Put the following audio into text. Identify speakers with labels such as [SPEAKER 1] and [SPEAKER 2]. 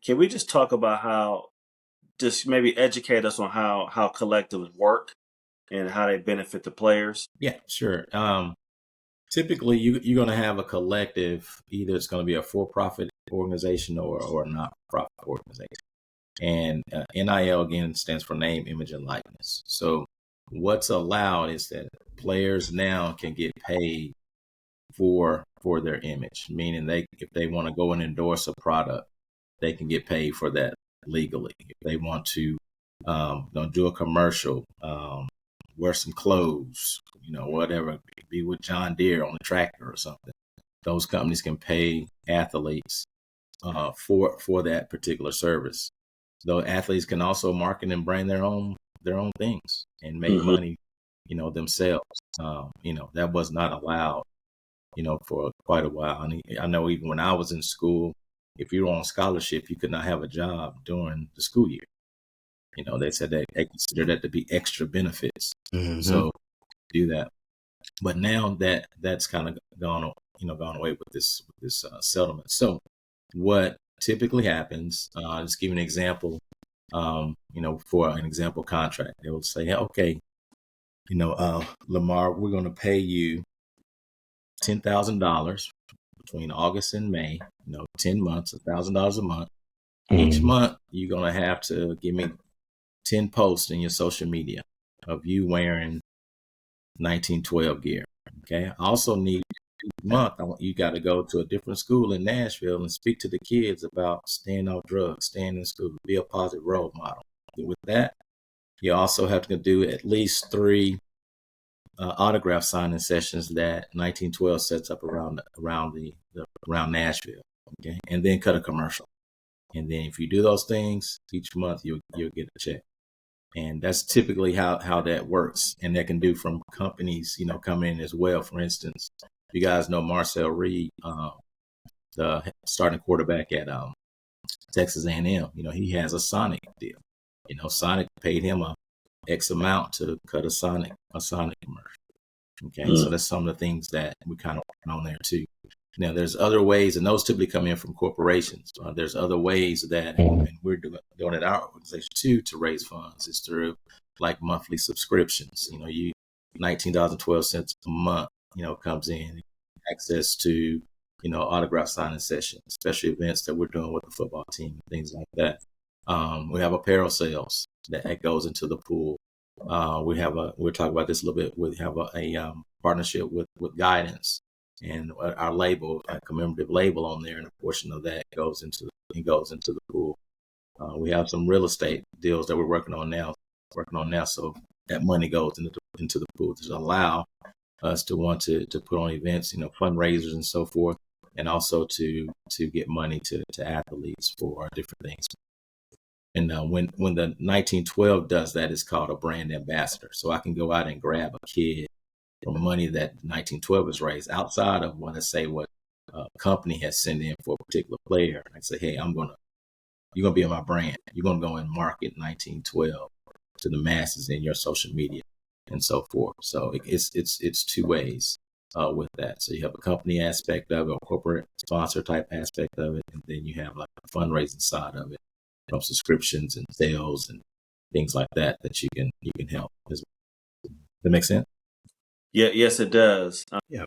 [SPEAKER 1] can we just talk about just maybe educate us on how collectives work and how they benefit the players?
[SPEAKER 2] Yeah, sure. Typically, you're going to have a collective. Either it's going to be a for-profit organization or a not-for-profit organization. And NIL, again, stands for name, image, and likeness. So what's allowed is that players now can get paid for their image, meaning if they want to go and endorse a product, they can get paid for that legally. If they want to do a commercial, wear some clothes, whatever, be with John Deere on a tractor or something, those companies can pay athletes for that particular service. Though athletes can also market and brand their own things and make money, themselves. That was not allowed, for quite a while. And I know even when I was in school, if you were on scholarship, you could not have a job during the school year. They said that they consider that to be extra benefits. So do that. But now that's kind of gone away with this settlement. So what typically happens, just give you an example, for an example contract, they will say, okay, Lamar, we're going to pay you $10,000 between August and May, 10 months, $1,000 a month. Each month, you're going to have to give me 10 posts in your social media of you wearing 1912 gear. Okay. I also need each month, I want you got to go to a different school in Nashville and speak to the kids about staying off drugs, staying in school, be a positive role model. With that, you also have to do at least 3 autograph signing sessions that 1912 sets up around Nashville. Okay. And then cut a commercial. And then if you do those things each month, you'll get a check. And that's typically how that works. And that can do from companies, come in as well. For instance, you guys know Marcel Reed, the starting quarterback at Texas A&M. He has a Sonic deal. Sonic paid him a X amount to cut a Sonic commercial. Okay, so that's some of the things that we kind of working on there too. Now, there's other ways, and those typically come in from corporations. There's other ways that, and we're doing it our organization too, to raise funds. It's through like monthly subscriptions. You $19.12 a month, comes in, access to, autograph signing sessions, special events that we're doing with the football team, things like that. We have apparel sales that goes into the pool. We'll talk about this a little bit. We have a partnership with Guidance. And our label, a commemorative label on there, and a portion of that goes into the pool. We have some real estate deals that we're working on now. So that money goes into the pool to allow us to want to put on events, fundraisers and so forth, and also to get money to athletes for different things. And when the 1912 does that, it's called a brand ambassador. So I can go out and grab a kid from money that 1912 has raised outside of what a company has sent in for a particular player. I say, hey, you're going to be in my brand. You're going to go and market 1912 to the masses in your social media and so forth. So it's 2 ways with that. So you have a company aspect of it, a corporate sponsor type aspect of it, and then you have like the fundraising side of it, from subscriptions and sales and things like that you can help. Does that make sense?
[SPEAKER 1] Yeah, yes, it does.
[SPEAKER 2] Yeah.